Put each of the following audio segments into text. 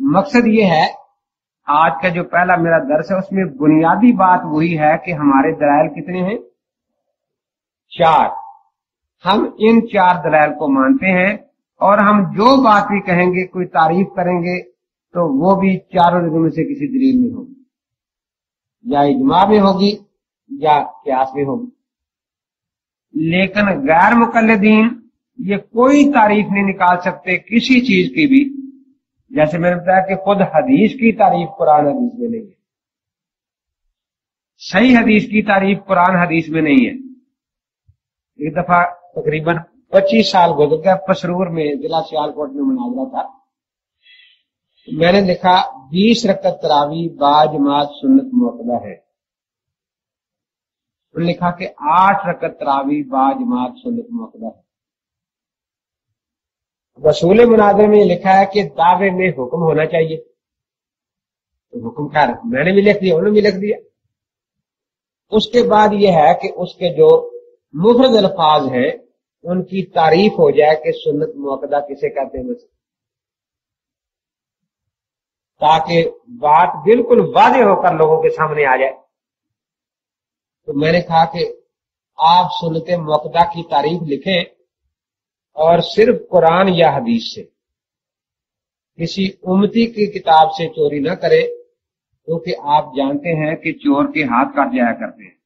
मकसद ये है, आज का जो पहला मेरा दर्स है उसमें बुनियादी बात वही है कि हमारे दलाइल कितने हैं? 4। हम इन 4 दलाइल को मानते हैं और हम जो बात भी कहेंगे, कोई तारीफ करेंगे, तो वो भी चारों दलीलों में से किसी दलील में होगी, या इजमा में होगी या क्यास में होगी। लेकिन गैर मुकल्लिदीन ये कोई तारीफ नहीं निकाल सकते किसी चीज की भी। जैसे मैंने बताया कि खुद हदीस की तारीफ कुरान हदीस में नहीं है, सही हदीस की तारीफ कुरान हदीस में नहीं है। एक दफा तकरीबन 25 साल गुजर गया, पसरूर में जिला सियालकोट में मुनाजरा था। मैंने लिखा 20 रकअत तरावी बाजमात सुन्नत मुअक्कदा है। उन्होंने लिखा कि 8 रकअत तरावी बाजमात सुन्नत मुअक्कदा है। रसूल मुनाजरे में लिखा है कि दावे में हुक्म होना चाहिए, तो हुक्म खैर मैंने भी लिख दिया, उन्होंने भी लिख दिया। उसके बाद यह है कि उसके जो मुफरद अल्फाज हैं उनकी तारीफ हो जाए कि सुन्नत मुअक्कदा किसे कहते हैं, ताकि बात बिल्कुल वाज़ेह होकर लोगों के सामने आ जाए। तो मैंने कहा कि आप सुन्नत मुअक्कदा की तारीफ लिखें और सिर्फ कुरान या हदीस से, किसी उम्मती की किताब से चोरी न करें, क्योंकि आप जानते हैं कि चोर के हाथ काट जाया करते हैं।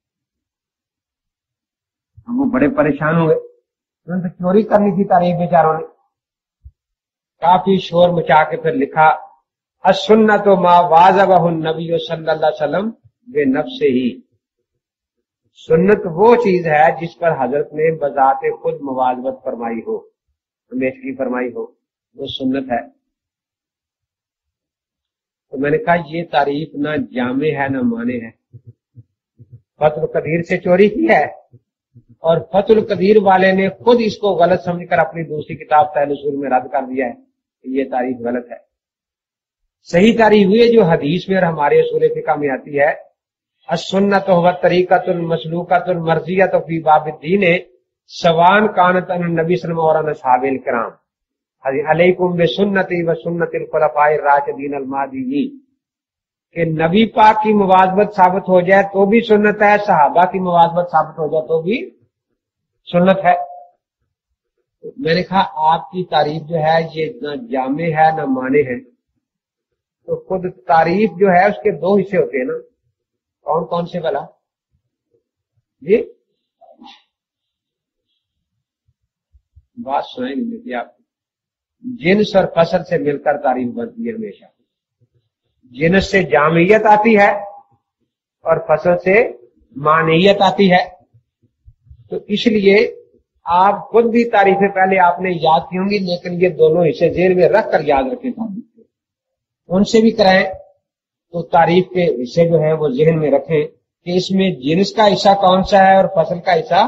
वो बड़े परेशान हुए, तो चोरी करनी थी तारीफ बेचारों ने। काफी शोर मचा के फिर लिखा अस्सुन्नतु मा वाज़बहु नबी सल्लल्लाहु अलैहि वसल्लम बिनफ्सिही। सुन्नत वो चीज है जिस पर हजरत ने बजाते खुद मुवाज़बत फरमाई हो, हमेशगी फरमाई हो, वो सुन्नत है। तो मैंने कहा ये तारीफ ना जामे है ना माने है। फतुल कदीर से चोरी की है और फतुल कदीर वाले ने खुद इसको गलत समझकर अपनी दूसरी किताब तहल उसूल में रद्द कर दिया है कि ये तारीफ गलत है। सही तारीफ हुई है जो हदीस में और हमारे उसूल फिक़ह में आती है, अस्सुन्नतु हुवा तरीक़तुल मसलूक़तुल मर्ज़ियतु फ़ी बाबिद्दीन सवान कानत अन नबी सल्लल्लाहु अलैहि वसल्लम असहाबिल किराम अलैकुम बिसुन्नती व सुन्नतिल खुलफ़ाइर राशिदीन अल महदीयीन। कि नबी पाक की मुवाज़बत साबित हो जाए तो भी सुन्नत है, सहाबा की मुवाज़बत साबित हो जाए तो भी सुन्नत है। तो मैंने कहा आपकी तारीफ जो है ये ना जामे है ना माने है। तो खुद तारीफ जो है उसके 2 हिस्से होते हैं ना, कौन कौन से भला जी? बात सुनाई नहीं देती आपको। जिन्स और फसल से मिलकर तारीफ बनती है हमेशा। जिन्स से जामियत आती है और फसल से मानियत आती है। तो इसलिए आप खुद भी तारीफें पहले आपने याद की होंगी, लेकिन ये दोनों हिस्से जेल में रख कर याद रखें, उनसे भी कराएं। तो तारीफ के हिस्से जो है वो जहन में रखें कि इसमें जिन्स का हिस्सा कौन सा है और फसल का हिस्सा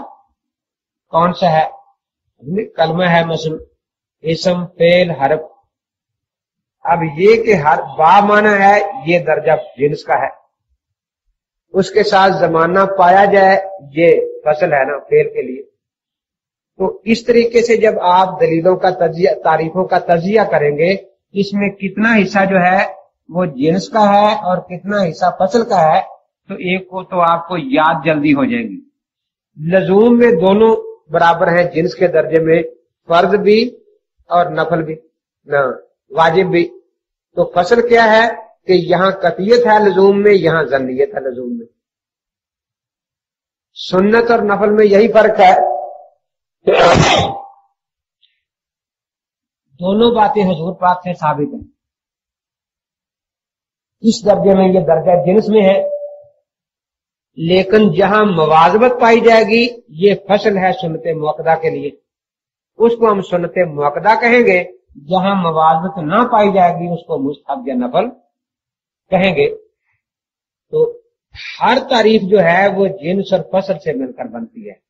कौन सा है। कलमा है मसल, इसम, फेल, हरफ। अब ये कि हर बा माना है ये दर्जा जिन्स का है, उसके साथ जमाना पाया जाए ये फसल है ना फेल के लिए। तो इस तरीके से जब आप दलीलों का तजिया, तारीफों का तजिया करेंगे, इसमें कितना हिस्सा जो है वो जिन्स का है और कितना हिस्सा फसल का है, तो एक को तो आपको याद जल्दी हो जाएगी। लजूम में दोनों बराबर हैं जिन्स के दर्जे में, फर्ज भी और नफल भी ना, वाजिब भी। तो फसल क्या है कि यहां कतियत है लजूम में, यहां जन्नियत है लजूम में। सुन्नत और नफल में यही फर्क है। दोनों बातें हुजूर पाक से साबित है। इस दर्जे में ये दर्जा जिन्स में है, लेकिन जहां मुवाज़बत पाई जाएगी ये फसल है सुन्नत मुअक्कदा के लिए, उसको हम सुन्नत मुअक्कदा कहेंगे। जहां मुवाज़बत ना पाई जाएगी उसको मुस्तहब या नफल कहेंगे। तो हर तारीफ जो है वो जिन्स और फसल से मिलकर बनती है,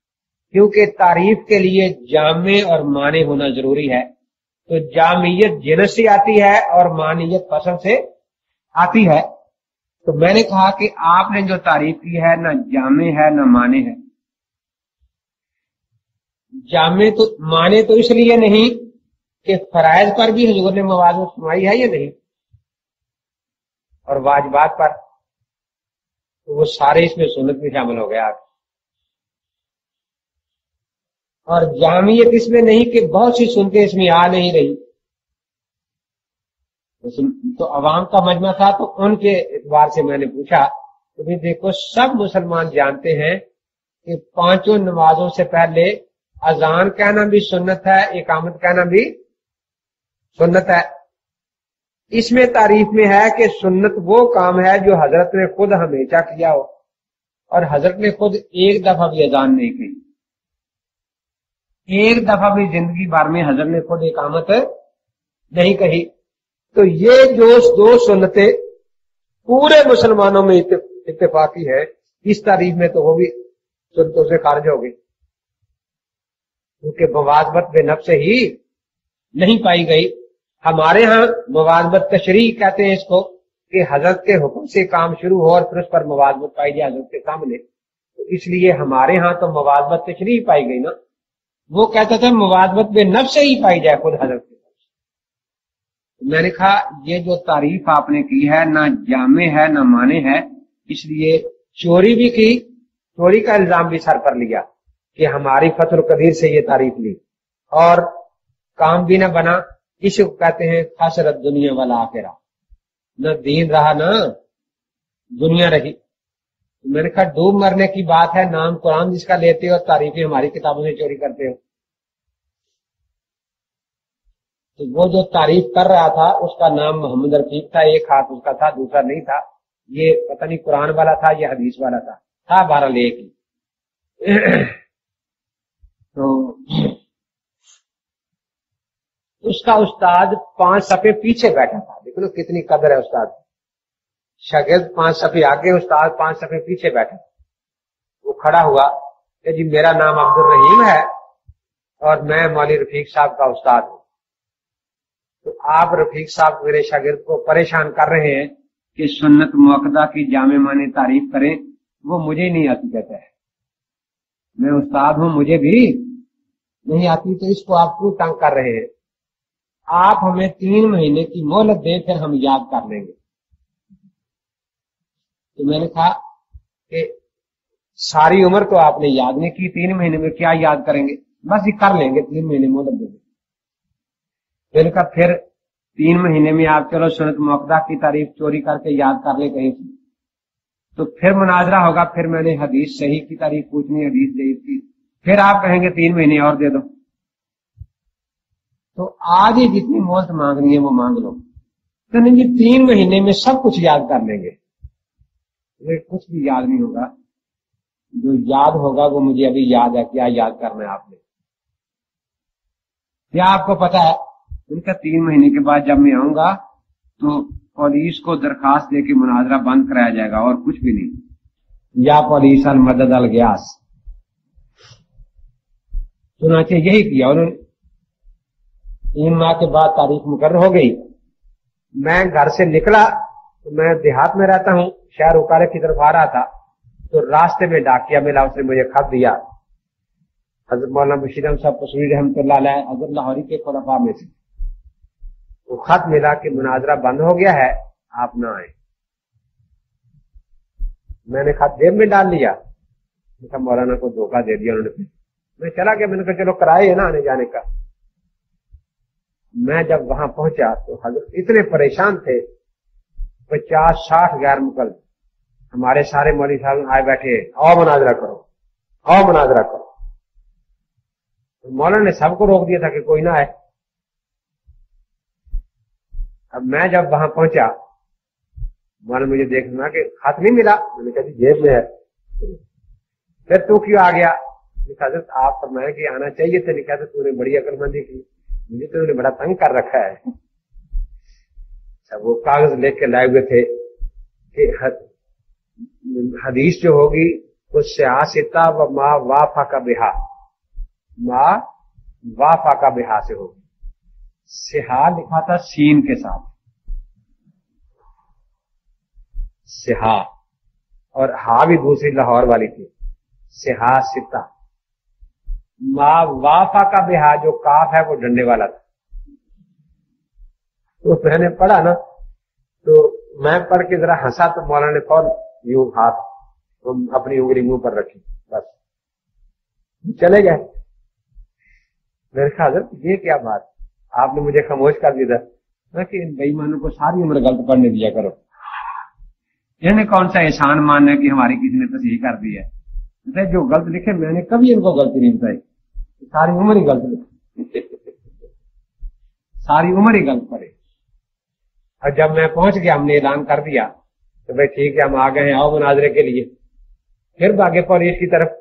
क्योंकि तारीफ के लिए जामे और माने होना जरूरी है। तो जामियत जिन्स से आती है और मानियत फसल से आती है। तो मैंने कहा कि आपने जो तारीफ की है ना जामे है ना माने है। जामे तो माने तो इसलिए नहीं कि फराइज पर भी हुजूर ने मुवाज़बत फरमाई है या नहीं, اور واجبات پر, تو وہ سارے اس میں سنت میں شامل ہو گیا. اور جامعیت اس میں نہیں کہ بہت سی سنتیں اس میں آ نہیں رہی, تو عوام کا مجمع تھا تو ان کے اعتبار سے میں نے پوچھا تو بھی دیکھو سب مسلمان جانتے ہیں کہ پانچوں نمازوں سے پہلے اذان کہنا بھی سنت ہے, اقامت کہنا بھی سنت ہے. اس میں تعریف میں ہے کہ سنت وہ کام ہے جو حضرت نے خود ہمیشہ کیا ہو, اور حضرت نے خود ایک دفعہ بھی اذان نہیں کی, ایک دفعہ بھی زندگی بھر میں حضرت نے خود اقامت نہیں کہی. تو یہ جو دو سنتیں پورے مسلمانوں میں اتفاقی ہے, اس تعریف میں تو وہ بھی سنتوں سے خارج ہو گئی, کیونکہ مواظبت بے نفس ہی نہیں پائی گئی. ہمارے ہاں مواظبت تشریح کہتے ہیں اس کو, کہ حضرت کے حکم سے کام شروع ہو اور پھر اس پر مواظبت پائی جائے حضرت کے سامنے, تو اس لیے ہمارے ہاں تو مواظبت تشریح پائی گئی نا. وہ کہتا تھا مواظبت بے نفس سے ہی پائی جائے خود حضرت کے. میں نے کہا یہ جو تعریف آپ نے کی ہے نہ جامع ہے نہ مانے ہے, اس لیے چوری بھی کی, چوری کا الزام بھی سر پر لیا کہ ہماری فتح القدیر سے یہ تعریف لی, اور کام بھی نہ بنا. اس کو کہتے ہیں خسرت دنیا والا آخرہ, نہ دین رہا نہ دنیا رہی. میں نے کہا ڈوب مرنے کی بات ہے, نام قرآن جس کا لیتے ہو, تعریفیں ہماری کتابوں سے چوری کرتے ہو. تو وہ جو تعریف کر رہا تھا اس کا نام محمد رفیق تھا, ایک ہاتھ اس کا تھا دوسرا نہیں تھا, یہ پتہ نہیں قرآن والا تھا یا حدیث والا تھا بہرحال ایک ہی. تو اس کا استاد 5 صفحے پیچھے بیٹھا تھا, دیکھو کتنی قدر ہے استاد. شاگرد 5 صفحے آگے, استاد 5 صفحے پیچھے بیٹھا. وہ کھڑا ہوا کہ جی میرا نام عبد الرحیم ہے اور میں مولوی رفیق صاحب کا استاد ہوں. تو آپ رفیق صاحب میرے شاگرد کو پریشان کر رہے ہیں کہ سنت موقدہ کی جامع معنی تعریف کریں, وہ مجھے نہیں آتی کہتا ہے, میں استاد ہوں مجھے بھی نہیں آتی, تو اس کو آپ کیوں تنگ کر رہے ہیں؟ آپ ہمیں 3 مہینے کی مہلت دیں پھر ہم یاد کر لیں گے. تو میں نے کہا کہ ساری عمر تو آپ نے یاد نہیں کی, 3 مہینے میں کیا یاد کریں گے, بس یہ کر لیں گے, 3 مہینے مہلت دیں گے. میں نے کہا پھر 3 مہینے میں آپ چلو سنت موقدہ کی تعریف چوری کر کے یاد کر لیں کہیں سے, تو پھر مناظرہ ہوگا, پھر میں نے حدیث صحیح کی تعریف پوچھنی, حدیث ضعیف کی, پھر آپ کہیں گے 3 مہینے اور دے دو. تو آج ہی جتنی مہلت مانگنی ہے وہ مانگ لو. تو نہیں جی 3 مہینے میں سب کچھ یاد کر لیں گے. کچھ بھی یاد نہیں ہوگا, جو یاد ہوگا وہ مجھے ابھی یاد ہے. کیا یاد کرنا ہے آپ نے؟ کیا آپ کو پتا ہے؟ ان کا 3 مہینے کے بعد جب میں آؤں گا تو پولیس کو درخواست دے کے مناظرہ بند کرایا جائے گا اور کچھ بھی نہیں. یا پولیس المدد الگیاس. چنانچہ یہی کیا انہوں نے. 3 ماہ کے بعد تاریخ مقرر ہو گئی. میں گھر سے نکلا تو میں دیہات میں رہتا ہوں, شہر اکالے کی طرف آ رہا تھا, تو راستے میں ڈاکیا ملا, اس نے مجھے خط دیا. حضرت مولانا بشیر احمد صاحب قصوری رحمۃ اللہ علیہ, حضرت لاہوری کے خلفاء میں سے. وہ خط ملا کہ مناظرہ بند ہو گیا ہے, آپ نہ آئیں. میں نے خط جیب میں ڈال لیا. مولانا کو دھوکہ دے دیا انہوں نے. میں چلا گیا, میں نے کہا چلو کرائے ہے نا آنے جانے کا. میں جب وہاں پہنچا تو حضرت اتنے پریشان تھے, 50-60 غیر مقلد. ہمارے سارے مولوی صاحب آئے بیٹھے, آؤ مناظرہ کرو, آؤ مناظرہ کرو. مولانا نے سب کو روک دیا تھا کہ کوئی نہ آئے. اب میں جب وہاں پہنچا, مولانا مجھے دیکھنا کہ خط نہیں ملا. میں نے کہا جی جیب میں ہے. پھر تو کیوں آ گیا؟ حضرت آپ فرمایا کہ آنا چاہیے تھا. نہیں کہتے تو نے بڑی عقل مندی کی, مجھے تو انہوں نے بڑا تنگ کر رکھا ہے. وہ کاغذ لے کے لائے ہوئے تھے کہ حدیث جو ہوگی وہ سیاستہ و ما وافق بہا, ما وافق بہا سے ہوگی. سہا لکھا تھا سین کے ساتھ, سہا, اور ہا بھی دوسری لاہور والی تھی, سہا ستہ. ما وافق بہا جو کاف ہے وہ ڈنڈے والا تھا. تو میں نے پڑھا نا, تو मैं पढ़ के जरा हंसा तो मौलाना ने फौरन यूं हाथ अपनी उंगली मुंह पर रखी, बस चले गए। मैंने कहा हज़रत ये क्या बात, आपने मुझे खामोश कर दिया था। मैं कि इन बेईमानों को सारी उम्र गलत पढ़ने दिया करो, इन्हें कौन सा एहसान मानना है कि हमारी किसी ने तस्हीह कर दी है। जो गलत लिखे मैंने कभी इनको गलती नहीं बताई, सारी उम्र ही गलत लिखी सारी उम्र ही गलत पड़े। और जब मैं पहुंच गया, हमने ऐलान कर दिया तो भाई ठीक है हम आ गए हैं, आओ मुनाजरे के लिए, फिर भागे पॉलिस की तरफ।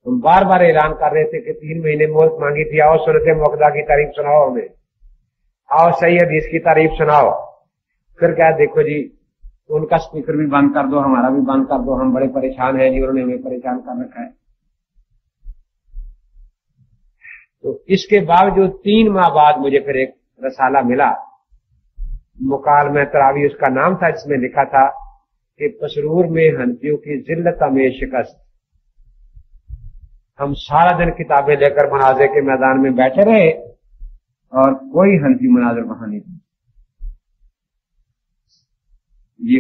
हम बार बार ऐलान कर रहे थे कि 3 महीने मोहलत मांगी थी, आओ सुन्नत मुअक्कदा की तारीफ सुनाओ हमें, आओ सही हदीस की तारीफ सुनाओ। फिर क्या, देखो जी उनका स्पीकर भी बंद कर दो, हमारा भी बंद कर दो, हम बड़े परेशान हैं जी, उन्होंने हमें परेशान कर रखा है। तो इसके बावजूद 3 माह बाद मुझे फिर एक रसाला मिला, मुकालमा तरावी उसका नाम था, जिसमें लिखा था कि पसरूर में हनफियों की जिल्लत में शिकस्त। हम सारा दिन किताबें लेकर मनाज़े के मैदान में बैठे रहे और कोई हनफी मुनाज़िर वहां नहीं था। ये